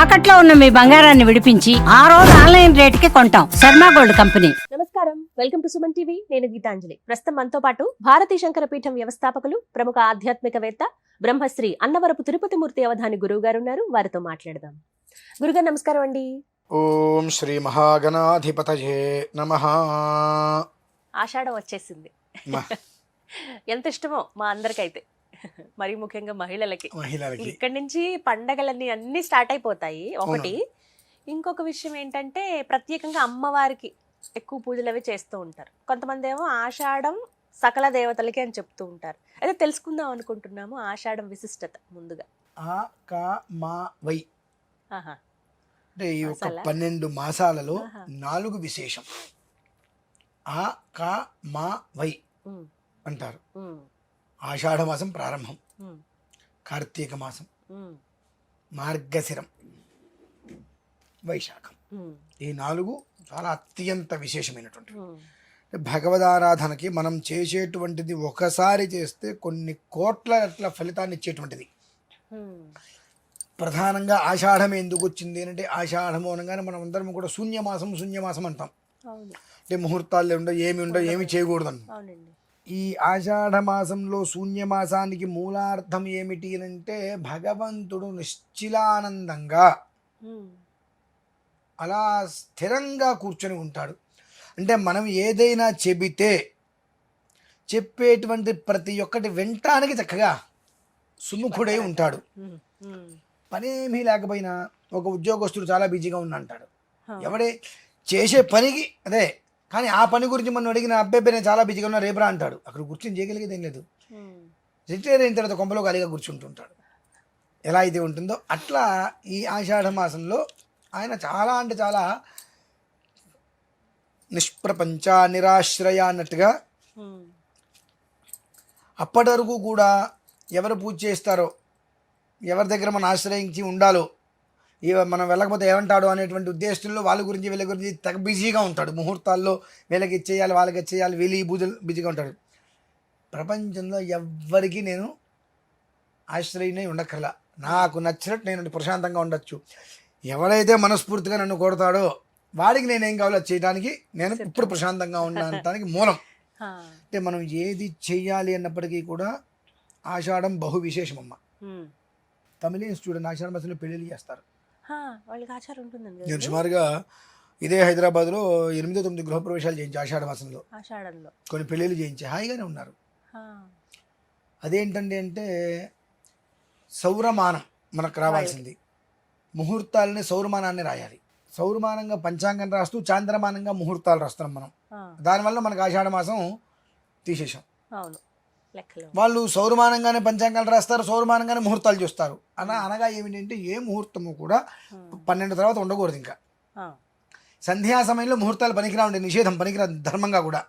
తాకట్లో ఉన్న మీ బంగారాన్ని విడిపించి ఆ రోజు ఆన్లైన్ రేటుకి కొంటాం. Sharma gold company. నమస్కారం, వెల్కమ్ టు సుమన్ టీవీ. నేను గీతాంజలి. ప్రస్తుతం మనతో పాటు భారతీ శంకర పీఠం వ్యవస్థాపకులు, ప్రముఖ ఆధ్యాత్మికవేత్త, బ్రహ్మశ్రీ అన్నవరపు తిరుపతిమూర్తి అవధాని గురువు గారు ఉన్నారు. వారితో మాట్లాడదాం. గురుగారు నమస్కారం అండి. ఓం శ్రీ మహాగణాధిపతయే నమః. ఆషాఢం వచ్చేసింది. ఎంత ఇష్టమో మా అందరికైతే, మరి ముఖ్యంగా మహిళలకి. ఇక్కడి నుంచి పండగలన్నీ అన్ని స్టార్ట్ అయిపోతాయి. ఒకటి, ఇంకొక విషయం ఏంటంటే ప్రత్యేకంగా అమ్మవారికి ఎక్కువ పూజలు అవి చేస్తూ ఉంటారు. కొంతమంది ఏమో ఆషాఢం సకల దేవతలకి అని చెప్తూ ఉంటారు. అయితే తెలుసుకుందాం అనుకుంటున్నాము ఆషాఢం విశిష్టత. ముందుగా ఆ కా మా వై ఆహా అంటే ఈ యొక్క 12 మాసాలలో 4 విశేషం. ఆ కా మా వై అంటారు. ఆషాఢ మాసం ప్రారంభం, కార్తీక మాసం, మార్గశిరం, వైశాఖం. ఈ 4 చాలా అత్యంత విశేషమైనటువంటి భగవదారాధనకి మనం చేసేటువంటిది. ఒకసారి చేస్తే కొన్ని కోట్ల ఫలితాన్ని ఇచ్చేటువంటిది. ప్రధానంగా ఆషాఢం ఎందుకు వచ్చింది అంటే, ఆషాఢం అనగానే మనం అందరం కూడా శూన్యమాసం అంటాం. అంటే ముహూర్తాలు ఉండవు, ఏమి చేయకూడదని. ఈ ఆషాఢ మాసంలో శూన్యమాసానికి మూలార్థం ఏమిటి అంటే, భగవంతుడు నిశ్చిలానందంగా అలా స్థిరంగా కూర్చొని ఉంటాడు. అంటే మనం ఏదైనా చెబితే చెప్పేటువంటి ప్రతి ఒక్కటి వినటానికి చక్కగా సుముఖుడై ఉంటాడు. పనేమీ లేకపోయినా ఒక ఉద్యోగస్తుడు చాలా బిజీగా అంటాడు. ఎవడే చేసే పనికి అదే, కానీ ఆ పని గురించి మనం అడిగిన అబ్బాయి నేను చాలా బిజీగా ఉన్నా రేపురా అంటాడు. అక్కడ కూర్చొని చేయగలిగేది ఏం లేదు. రిటైర్ అయిన తర్వాత కొంపలో ఖాళీగా కూర్చుంటుంటాడు. ఎలా అయితే ఉంటుందో అట్లా ఈ ఆషాఢ మాసంలో ఆయన చాలా అంటే చాలా నిష్ప్రపంచ నిరాశ్రయ అన్నట్టుగా, అప్పటి వరకు కూడా ఎవరు పూజ చేస్తారో, ఎవరి దగ్గర మనం ఆశ్రయించి ఉండాలో, మనం వెళ్ళకపోతే ఏమంటాడు అనేటువంటి ఉద్దేశంలో వాళ్ళ గురించి వీళ్ళ గురించి తెగ బిజీగా ఉంటాడు. ముహూర్తాల్లో వీళ్ళకి ఇచ్చేయాలి, వాళ్ళకి ఇచ్చేయాలి, వీళ్ళు ఈ పూజలు బిజీగా ఉంటాడు. ప్రపంచంలో ఎవ్వరికి నేను ఆశ్రయనే ఉండక్కర్లా, నాకు నచ్చినట్టు నేను ప్రశాంతంగా ఉండొచ్చు. ఎవరైతే మనస్ఫూర్తిగా నన్ను కొడతాడో వాడికి నేనేం కావాలో చేయడానికి నేను ఇప్పుడు ప్రశాంతంగా ఉండడానికి మూలం. అంటే మనం ఏది చెయ్యాలి అన్నప్పటికీ కూడా ఆషాఢం బహు విశేషమమ్మ. తమిళన్స్ చూడండి, ఆషాఢ మాసంలో పెళ్ళిళ్ళు చేస్తారు. నేను సుమారుగా ఇదే హైదరాబాద్లో 8-9 గృహప్రవేశాలు చేయించి ఆషాఢ మాసంలో కొన్ని పెళ్ళిళ్ళు చేయించి హాయిగానే ఉన్నారు. అదేంటండి అంటే, సౌరమానం మనకు రావాల్సింది. ముహూర్తాలని సౌరమానాన్ని రాయాలి. సౌరమానంగా పంచాంగం రాస్తూ చాంద్రమానంగా ముహూర్తాలు రాస్తున్నాం మనం. దానివల్ల మనకు ఆషాఢ మాసం తీసేసాం. వాళ్ళు సౌరమానంగానే పంచాంగాలు రాస్తారు, సౌరమానంగానే ముహూర్తాలు చూస్తారు. అనగా ఏమిటంటే, ఏ ముహూర్తము కూడా 12 తర్వాత ఉండకూడదు. ఇంకా సంధ్యా సమయంలో ముహూర్తాలు పనికిరాండి, నిషేధం, పనికిరా ధర్మంగా కూడా.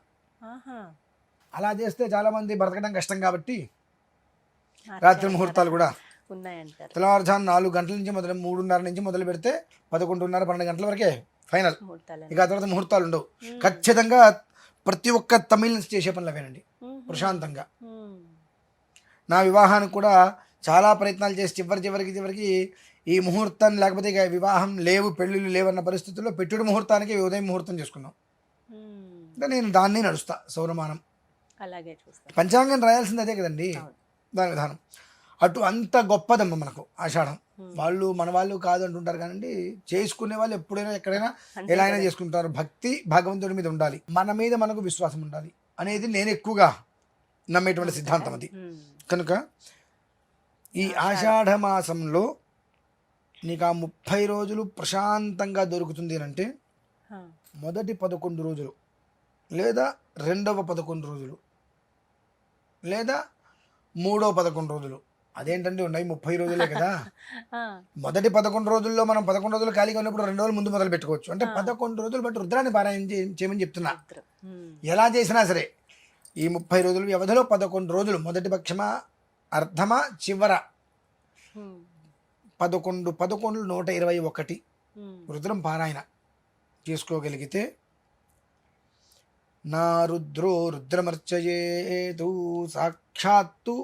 అలా చేస్తే చాలామంది బ్రతకడం కష్టం కాబట్టి రాత్రి ముహూర్తాలు కూడా తెల్లవారుజాము 4 గంటల నుంచి 3:30 నుంచి మొదలు పెడితే 11:30-12 గంటల వరకే ఫైనల్. ఇక ఆ తర్వాత ముహూర్తాలు ఉండవు. ఖచ్చితంగా ప్రతి ఒక్క తమిళన్స్ చేసే పనులు అవేనండి. ప్రశాంతంగా నా వివాహానికి కూడా చాలా ప్రయత్నాలు చేసి చివరికి ఈ ముహూర్తం లేకపోతే ఇక వివాహం లేవు, పెళ్ళిళ్ళు లేవన్న పరిస్థితుల్లో పెట్టుడు ముహూర్తానికి ఉదయం ముహూర్తం చేసుకున్నాం. అంటే నేను దాన్ని నడుస్తా. సౌరమానం పంచాంగం రాయాల్సింది అదే కదండి, దాని విధానం. అటు అంత గొప్పదమ్మ మనకు ఆషాఢం. వాళ్ళు మన వాళ్ళు కాదు అంటుంటారు కానీ చేసుకునే వాళ్ళు ఎప్పుడైనా ఎక్కడైనా ఎలా అయినా చేసుకుంటారు. భక్తి భగవంతుడి మీద ఉండాలి, మన మీద మనకు విశ్వాసం ఉండాలి అనేది నేను ఎక్కువగా నమ్మేటువంటి సిద్ధాంతం అది. కనుక ఈ ఆషాఢ మాసంలో నీకు ఆ 30 రోజులు ప్రశాంతంగా దొరుకుతుంది అంటే, మొదటి 11 రోజులు లేదా రెండవ 11 రోజులు లేదా మూడో 11 రోజులు. అదేంటంటే ఉన్నాయి 30 రోజులే కదా. మొదటి 11 రోజుల్లో మనం 11 రోజులు ఖాళీగా ఉన్నప్పుడు 2 రోజులు ముందు మొదలు పెట్టుకోవచ్చు. అంటే 11 రోజులు బట్టి రుద్రాన్ని పారాయణ చేయమని చెప్తున్నా. ఎలా చేసినా సరే ఈ 30 రోజులు వ్యవధిలో 11 రోజులు, మొదటి పక్షమా అర్ధమా చివర 11 121 రుద్రం పారాయణ చేసుకోగలిగితే, నా రుద్రో రుద్రమర్చయేతు సాక్షాత్తు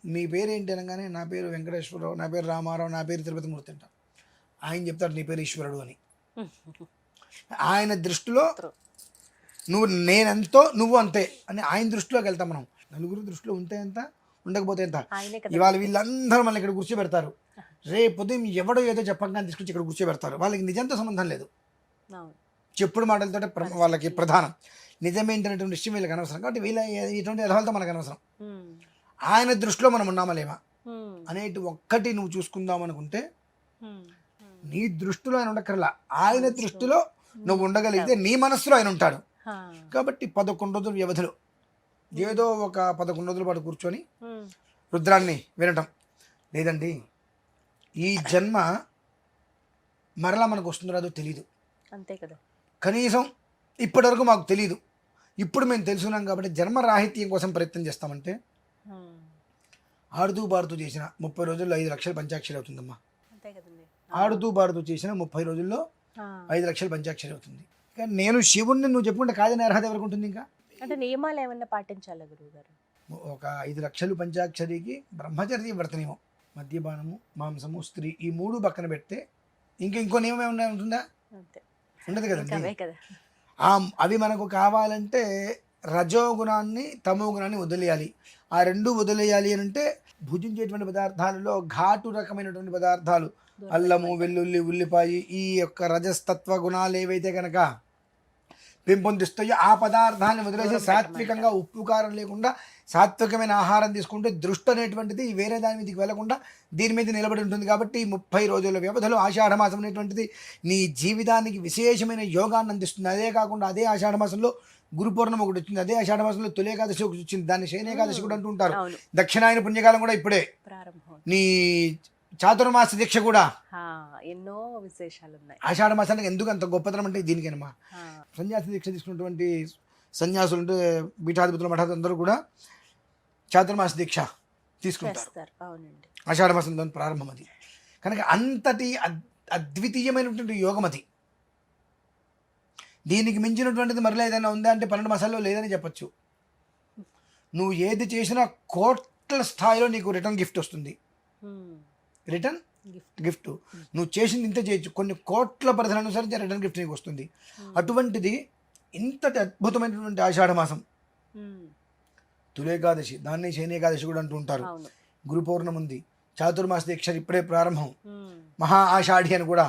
మీ పేరు ఏంటి అనగానే నా పేరు వెంకటేశ్వరరావు, నా పేరు రామారావు, నా పేరు తిరుపతిమూర్తి అంటారు. ఆయన చెప్తాడు నీ పేరు ఈశ్వరుడు అని. ఆయన దృష్టిలో నువ్వు నేనెంతో నువ్వు అంతే అని ఆయన దృష్టిలోకి వెళ్తాం మనం. నలుగురు దృష్టిలో ఉంటే ఎంత, ఉండకపోతే ఎంత. ఇవాళ వీళ్ళందరూ మళ్ళీ ఇక్కడ కూర్చోబెడతారు, రేపు ఉదయం ఎవడో ఏదో చెప్పంగా తీసుకొచ్చి ఇక్కడ కూర్చోబెడతారు. వాళ్ళకి నిజంతో సంబంధం లేదు, చెప్పుడు మాటలతో వాళ్ళకి ప్రధానం. నిజమేంటనేటువంటి విషయం వీళ్ళకి అనవసరం. కాబట్టి వీళ్ళ ఇటువంటి ఎదవాళ్ళతో మనకు అనవసరం. ఆయన దృష్టిలో మనం ఉన్నామా లేమా అనేటి ఒక్కటి నువ్వు చూసుకుందాం అనుకుంటే నీ దృష్టిలో ఆయన ఉండక్కర్లా, ఆయన దృష్టిలో నువ్వు ఉండగలిగితే నీ మనస్సులో ఆయన ఉంటాడు. కాబట్టి 11 రోజుల వ్యవధిలో ఏదో ఒక 11 రోజుల పాటు కూర్చొని రుద్రాన్ని వినటం. లేదండి ఈ జన్మ మరలా మనకు వస్తుందో రాదో తెలీదు, అంతే కదా. కనీసం ఇప్పటివరకు మాకు తెలీదు, ఇప్పుడు మేము తెలుసుకున్నాం కాబట్టి జన్మ రాహిత్యం కోసం ప్రయత్నం చేస్తామంటే ఆడుతూ బాడుతూ చేసిన 30 రోజుల్లో 5 లక్షల పంచాక్షరి అవుతుందమ్మా. ఆడుతూ బాడుతూ చేసిన 30 రోజుల్లో 5 లక్షల పంచాక్షరి అవుతుంది. కానీ నేను శివుణ్ణి నువ్వు చెప్పుకుంటే కాదని అర్హత ఎవరికి ఉంటుంది? ఇంకా అంటే నియమాలు ఏమన్నా పాటించాలా గురువు గారు? ఒక 5 లక్షలు పంచాక్షరికి బ్రహ్మచర్య వ్రతనియమం, మద్యపానము, మాంసము, స్త్రీ, ఈ 3 పక్కన పెడితే ఇంకో నియమం ఏమన్నా ఉంటుందా? ఉండదు కదండి. అవి మనకు కావాలంటే రజోగుణాన్ని తమో గుణాన్ని వదిలేయాలి. ఆ రెండు వదిలేయాలి అని అంటే భుజించేటువంటి పదార్థాలలో ఘాటు రకమైనటువంటి పదార్థాలు, అల్లము, వెల్లుల్లి, ఉల్లిపాయ, ఈ యొక్క రజస్తత్వ గుణాలు ఏవైతే కనుక పెంపొందిస్తాయో ఆ పదార్థాన్ని వదిలేసి సాత్వికంగా ఉప్పు కారం లేకుండా సాత్వికమైన ఆహారం తీసుకుంటే దృష్టి అనేటువంటిది వేరే దాని మీదకి వెళ్లకుండా దీని మీద నిలబడి ఉంటుంది. కాబట్టి 30 రోజుల వ్యవధిలో ఆషాఢ మాసం అనేటువంటిది నీ జీవితానికి విశేషమైన యోగాన్ని అందిస్తుంది. అదే కాకుండా అదే ఆషాఢ మాసంలో గురు పౌర్ణమి ఒకటి వచ్చింది, అదే ఆషాఢ మాసంలో తొలి ఏకాదశి ఒకటి వచ్చింది, దాన్ని శయన ఏకాదశి కూడా అంటుంటారు. దక్షిణాయన పుణ్యకాలం కూడా ఇప్పుడే, నీ చాతుర్మాస దీక్ష కూడా, ఎన్నో విశేషాలు ఉన్నాయి. ఆషాఢ మాసానికి ఎందుకు అంత గొప్పతనం అంటే దీనికేనమ్మా. సన్యాసి దీక్ష తీసుకున్నటువంటి సన్యాసులు అంటే పీఠాధిపతులు మఠాధిపతులు అందరూ కూడా చాతుర్మాస దీక్ష తీసుకుంటారు. ఆషాఢ మాసం దాని ప్రారంభం అది. కనుక అంతటి అద్వితీయమైనటువంటి యోగం అది. దీనికి మించినటువంటిది మరలా ఏదైనా ఉందా అంటే 12 మాసాల్లో లేదని చెప్పచ్చు. నువ్వు ఏది చేసినా కోట్ల స్థాయిలో నీకు రిటర్న్ గిఫ్ట్ వస్తుంది. రిటర్న్ గిఫ్ట్ నువ్వు చేసింది ఇంత చేయొచ్చు, కొన్ని కోట్ల పరిధిని అనుసరించి రిటర్న్ గిఫ్ట్ నీకు వస్తుంది. అటువంటిది ఇంతటి అద్భుతమైనటువంటి ఆషాఢ మాసం, తులేకాదశి, దాన్ని శయనేకాదశి కూడా అంటూ ఉంటారు. గురు పౌర్ణమి ఉంది, చాతుర్మాస దీక్ష ఇప్పుడే ప్రారంభం, మహా ఆషాఢి అని కూడా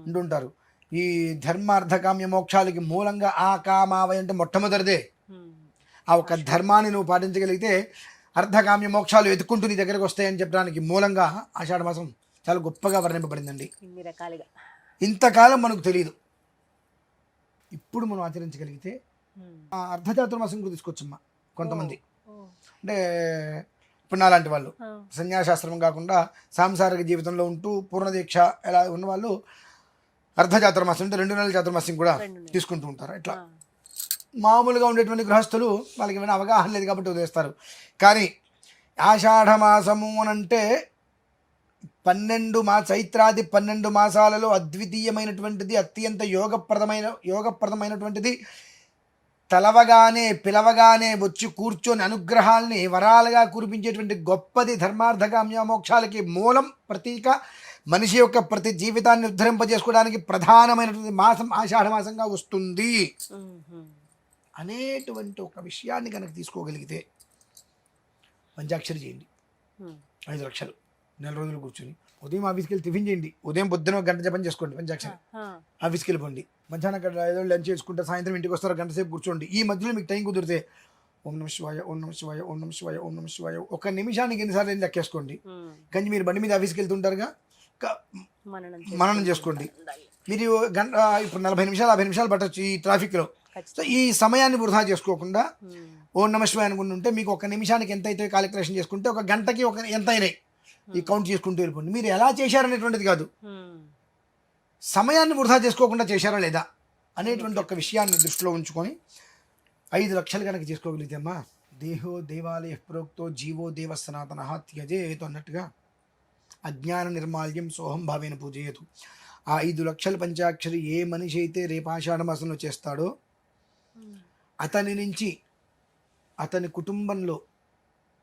అంటుంటారు. ఈ ధర్మార్థకామ్య మోక్షాలకి మూలంగా ఆ కామావయ అంటే మొట్టమొదటిదే. ఆ ఒక ధర్మాన్ని నువ్వు పాటించగలిగితే అర్ధకామ్య మోక్షాలు వెతుక్కుంటూ నీ దగ్గరకు వస్తాయని చెప్పడానికి మూలంగా ఆషాఢ మాసం చాలా గొప్పగా వర్ణింపబడిందండి. ఇంతకాలం మనకు తెలియదు, ఇప్పుడు మనం ఆచరించగలిగితే ఆ అర్ధచాతుర్మాసం కూడా తీసుకొచ్చమ్మా. కొంతమంది అంటే ఇప్పుడు నాలాంటి వాళ్ళు సన్యాసాశ్రమం కాకుండా సాంసారిక జీవితంలో ఉంటూ పూర్ణదీక్ష ఎలా ఉన్నవాళ్ళు అర్ధచాతుర్మాసం అంటే 2 నెలల చాతుర్మాసం కూడా తీసుకుంటూ ఉంటారు. ఇట్లా మామూలుగా ఉండేటువంటి గృహస్థులు వాళ్ళకి ఏమైనా అవగాహన లేదు కాబట్టి వదిలేస్తారు. కానీ ఆషాఢ మాసము అనంటే 12 చైత్రాది 12 మాసాలలో అద్వితీయమైనటువంటిది, అత్యంత యోగప్రదమైనటువంటిది. పిలవగానే వచ్చి కూర్చొని అనుగ్రహాల్ని వరాలుగా కురిపించేటువంటి గొప్పది. ధర్మార్థకామ్య మోక్షాలకి మూలం, ప్రతీక, మనిషి యొక్క ప్రతి జీవితాన్ని ఉద్ధరింపజేసుకోవడానికి ప్రధానమైనటువంటి మాసం ఆషాఢ మాసంగా వస్తుంది అనేటువంటి ఒక విషయాన్ని కనుక తీసుకోగలిగితే పంచాక్షరి చేయండి. 5 లక్షలు 4 రోజులు కూర్చొని ఉదయం ఆఫీస్కి వెళ్ళి టిఫిన్ చేయండి, ఉదయం పొద్దున 1 గంట జపం చేసుకోండి పంచాక్షరి, ఆఫీస్కి వెళ్ళిపోండి, మధ్యాహ్నం ఏదో లంచ్ చేసుకుంటే సాయంత్రం ఇంటికి వస్తారు, 1 గంట సేపు కూర్చోండి. ఈ మధ్యలో మీకు టైం కుదిరితే ఓం నమః శివాయ, ఓం నమః శివాయ, ఓం నమః శివాయ, ఓం నమః శివాయ 1 నిమిషానికి ఎన్నిసార్లు లెక్కేసుకోండి. కానీ మీరు బండి మీద ఆఫీస్కి వెళ్తుంటారుగా, మననం చేసుకోండి. మీరు గంట ఇప్పుడు 40 నిమిషాలు 50 నిమిషాలు పట్టచ్చు ఈ ట్రాఫిక్లో. సో ఈ సమయాన్ని వృధా చేసుకోకుండా ఓం నమః శివాయ అనుకుంటుంటే మీకు 1 నిమిషానికి ఎంత అయితే కాలిక్యులేషన్ చేసుకుంటే 1 గంటకి ఎంత అయినాయి ఈ కౌంట్ చేసుకుంటూ వెళ్ళిపోండి. మీరు ఎలా చేశారనేటువంటిది కాదు, సమయాన్ని వృధా చేసుకోకుండా చేశారా లేదా అనేటువంటి ఒక విషయాన్ని దృష్టిలో ఉంచుకొని 5 లక్షలు కనుక చేసుకోగలిగితే అమ్మా, దేహో దేవాలయ ప్రోక్తో జీవో దేవ సనాతన త్యజేతు అన్నట్టుగా అజ్ఞాన నిర్మాల్యం సోహం భావేన పూజయేతు. ఆ 5 లక్షల పంచాక్షరి ఏ మనిషి అయితే రేపు ఆషాఢ మాసంలో చేస్తాడో అతని నుంచి అతని కుటుంబంలో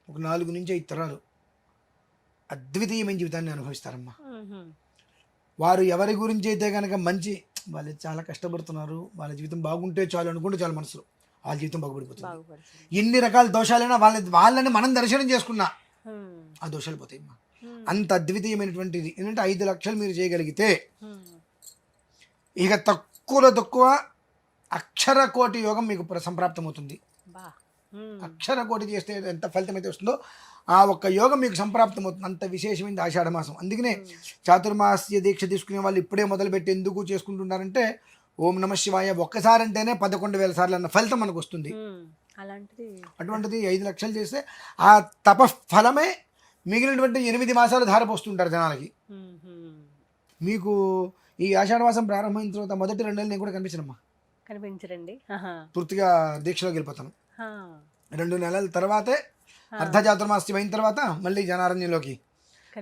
ఒక 4 నుంచి 5 తరాలు అద్వితీయమైన జీవితాన్ని అనుభవిస్తారమ్మా. వారు ఎవరి గురించి అయితే కనుక మంచి వాళ్ళు చాలా కష్టపడుతున్నారు, వాళ్ళ జీవితం బాగుంటే చాలు అనుకుంటే చాలు మనసులో వాళ్ళ జీవితం బాగుపడిపోతుంది. ఎన్ని రకాల దోషాలైనా వాళ్ళని మనం దర్శనం చేసుకున్నా ఆ దోషాలు పోతాయి. అంత అద్వితీయమైనటువంటిది ఏంటంటే 5 లక్షలు మీరు చేయగలిగితే ఇక తక్కువలో తక్కువ అక్షర కోటి యోగం మీకు సంప్రాప్తమవుతుంది. అక్షర కోటి చేస్తే ఎంత ఫలితం అయితే వస్తుందో ఆ ఒక్క యోగం మీకు సంప్రాప్తమవుతుంది. అంత విశేషమైనది ఆషాఢ మాసం. అందుకనే చాతుర్మాస్య దీక్ష తీసుకునే వాళ్ళు ఇప్పుడే మొదలుపెట్టి ఎందుకు చేసుకుంటున్నారంటే ఓం నమ శివాయ ఒక్కసారి అంటేనే 11,000 సార్లు అన్న ఫలితం మనకు వస్తుంది. అటువంటిది 5 లక్షలు చేస్తే ఆ తప ఫలమే మిగిలినటువంటి 8 మాసాలు ధారపోస్తుంటారు జనాలకి. మీకు ఈ ఆషాఢ మాసం ప్రారంభమైన తర్వాత మొదటి 2 నెలలు నేను కూడా కనిపించరండి, పూర్తిగా దీక్షలోకి వెళ్ళిపోతాను. 2 నెలల తర్వాతే అర్ధచాతుర్మాస్యం అయిన తర్వాత మళ్ళీ జనారణ్యంలోకి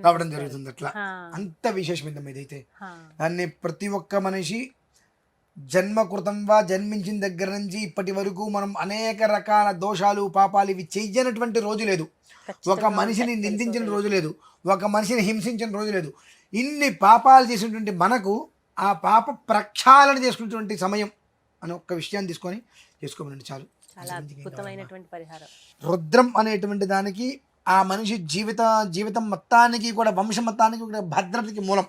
రావడం జరుగుతుంది. అట్లా అంత విశేషమైందమ్మా ఇదైతే. దాన్ని ప్రతి ఒక్క మనిషి జన్మకృతంగా జన్మించిన దగ్గర నుంచి ఇప్పటి వరకు మనం అనేక రకాల దోషాలు పాపాలు ఇవి చెయ్యనటువంటి రోజు లేదు. ఒక మనిషిని నిందించిన రోజు లేదు, ఒక మనిషిని హింసించిన రోజు లేదు. ఇన్ని పాపాలు చేసినటువంటి మనకు ఆ పాప ప్రక్షాళన చేసుకున్నటువంటి సమయం అని ఒక్క విషయాన్ని తీసుకొని చేసుకోమనండి చాలు. రుద్రం అనేటువంటి దానికి ఆ మనిషి జీవితం మొత్తానికి కూడా వంశం మొత్తానికి కూడా భద్రతకి మూలం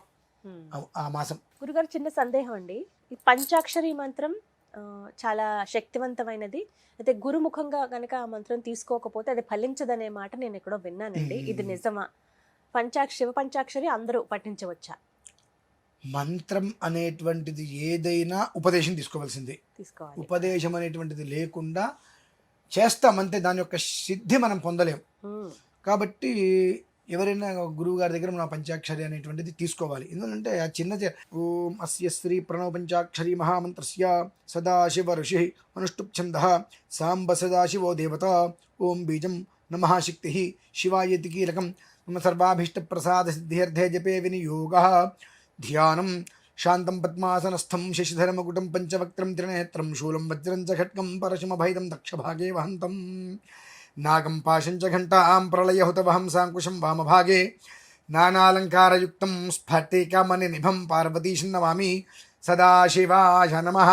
ఆ మాసం. గురుగారు చిన్న సందేహం అండి, ఈ పంచాక్షరి మంత్రం చాలా శక్తివంతమైనది. అయితే గురుముఖంగా కనుక ఆ మంత్రం తీసుకోకపోతే అది ఫలించదనే మాట నేను ఎక్కడో విన్నానండి, ఇది నిజమా? శివ పంచాక్షరి అందరూ పఠించవచ్చా? మంత్రం అనేటువంటిది ఏదైనా ఉపదేశం తీసుకోవాల్సిందే. ఉపదేశం అనేటువంటిది లేకుండా చేస్తామంతే దాని యొక్క సిద్ధి మనం పొందలేం. కాబట్టి ఎవరైనా గురువు గారి దగ్గర మన పంచాక్షరి అనేటువంటిది తీసుకోవాలి. ఎందుకంటే ఆ చిన్న ఓం అస్య శ్రీ ప్రణవ పంచాక్షరి మహామంత్రస్య సదాశివ ఋషి అనుష్టుప్ ఛందః సాంబ సదాశివో దేవత ఓం బీజం నమః శక్తి శివాయేతి కీలకం మమ సర్వాభీష్ట ప్రసాద సిద్ధ్యర్థే జపే వినియోగః ధ్యానం శాంతం పద్మాసనస్థం శశిధరమకుటం పంచవక్త్రం త్రినేత్రం శూలం వజ్రం చ ఖడ్గం పరశుమభైదం దక్షభాగే వహంతం నాగం పాశం చ ఘంటాం ప్రళయహుతవహం సాంకుశం వామభాగే నానాలంకారయుక్తం స్ఫటికమణినిభం పార్వతీశం నమామి సదాశివాయ నమః.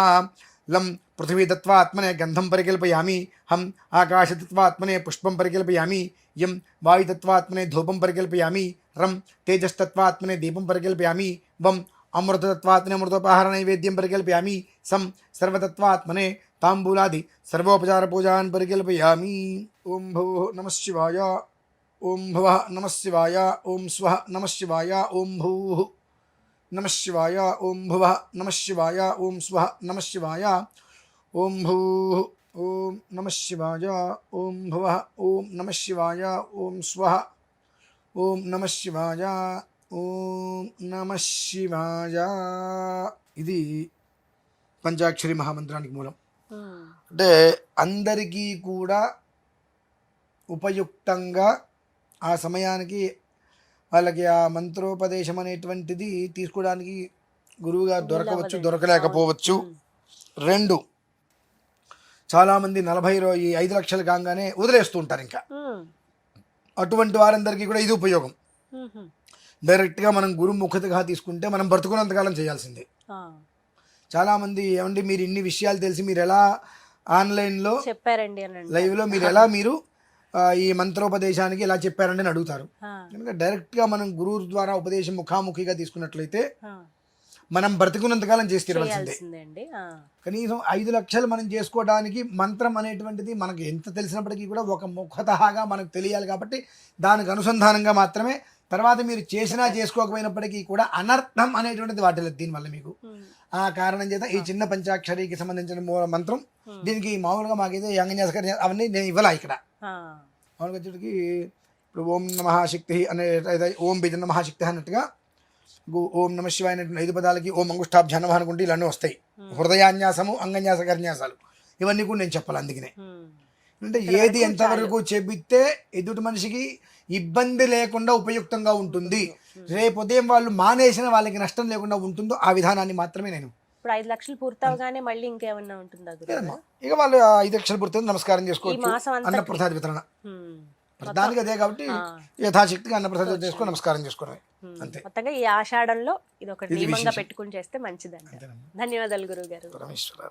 లం పృథివీతత్వాత్మనే గంధం పరికల్పయామి, హం ఆకాశతత్వాత్మనే పుష్పం పరికల్పయామి, యం వాయుతత్వాత్మనే ధూపం పరికల్పయామి, రం తేజస్తత్వాత్మనే దీపం పరికల్పయామి, వం అమృతతత్వాత్మనే అమృతోపహార నైవేద్యం పరికల్పయామి, సం సర్వతత్వాత్మనే తాంబూలాది సర్వోపచార పూజాన్ పరికల్పయామి. ఓం భూః నమః శివాయ, ఓం భువః నమః శివాయ, ఓం స్వః నమః శివాయ, ఓం భూః నమః శివాయ, ఓం భువః నమః శివాయ, ఓం స్వః నమః శివాయ, ఓం భూః ఓం నమః శివాయ, ఓం భువః ఓం నమః శివాయ, ఓం స్వః ఓం నమః శివాయ, ఓం నమః శివాయ. ఇది పంచాక్షరి మహామంత్రానికి మూలం. అంటే అందరికీ కూడా ఉపయుక్తంగా ఆ సమయానికి వాళ్ళకి ఆ మంత్రోపదేశం అనేటువంటిది తీసుకోవడానికి గురువుగారు దొరకవచ్చు, దొరకలేకపోవచ్చు. 2 చాలామంది 5 లక్షలు కాగానే వదిలేస్తూ ఉంటారు. ఇంకా అటువంటి వారందరికీ కూడా ఇది ఉపయోగం. డైరెక్ట్గా మనం గురుముఖతగా తీసుకుంటే మనం బ్రతుకున్నంతకాలం చేయాల్సిందే. చాలామంది ఏమండి మీరు ఇన్ని విషయాలు తెలిసి మీరు ఎలా ఆన్లైన్లో చెప్పారండి లైవ్లో మీరు ఈ మంత్రోపదేశానికి ఎలా చెప్పారండి అని అడుగుతారు. ఎందుకంటే డైరెక్ట్గా మనం గురువు ద్వారా ఉపదేశం ముఖాముఖిగా తీసుకున్నట్లయితే మనం బ్రతికున్నంతకాలం చేసి తీరవలసిందే. కనీసం 5 లక్షలు మనం చేసుకోవడానికి మంత్రం అనేటువంటిది మనకు ఎంత తెలిసినప్పటికీ కూడా ఒక ముఖతహాగా మనకు తెలియాలి. కాబట్టి దానికి అనుసంధానంగా మాత్రమే తర్వాత మీరు చేసినా చేసుకోకపోయినప్పటికీ కూడా అనర్థం అనేటువంటిది వాటిలేదు దీనివల్ల మీకు. ఆ కారణం చేత ఈ చిన్న పంచాక్షరికి సంబంధించిన మంత్రం దీనికి మామూలుగా మాకైతే యంగన్యాసకర్ అవన్నీ నేను ఇవ్వాలా ఇక్కడ. మామూలుగా వచ్చేటికి ఇప్పుడు ఓం నమః శక్తి అనే ఓం బీజ నమః శక్తి అన్నట్టుగా ఓం నమ శివాయ అనేటువంటి 5 పదాలకి ఓం అంగుష్టాభ్య నమః అనుకుంటే ఇలాన్నీ వస్తాయి. హృదయాన్యాసము అంగన్యాసకర్న్యాసాలు ఇవన్నీ కూడా నేను చెప్పాలి. అందుకనే అంటే ఏది ఎంతవరకు చెబితే ఎదుటి మనిషికి ఇబ్బంది లేకుండా ఉపయుక్తంగా ఉంటుంది, రేపు ఉదయం వాళ్ళు మానేసిన వాళ్ళకి నష్టం లేకుండా ఉంటుందో ఆ విధానాన్ని మాత్రమే నేను. ఇప్పుడు 5 లక్షలు పూర్తవగానే మళ్ళీ ఇంకేమన్నా ఉంటుందా? ఇక వాళ్ళు 5 లక్షలు పూర్తయింది నమస్కారం చేసుకోవచ్చు. అన్నప్రసాద వితరణ ప్రధానికి అదే కాబట్టి యథాశక్తిగా అన్నప్రసాదం చేసుకొని నమస్కారం చేసుకోవడం అంతే. మొత్తంగా ఈ ఆషాఢంలో ఇది ఒక నియమంగా పెట్టుకుని చేస్తే మంచిదండి. అంతేనమ్మా. ధన్యవాదాలు గురువు గారు. పరమేశ్వర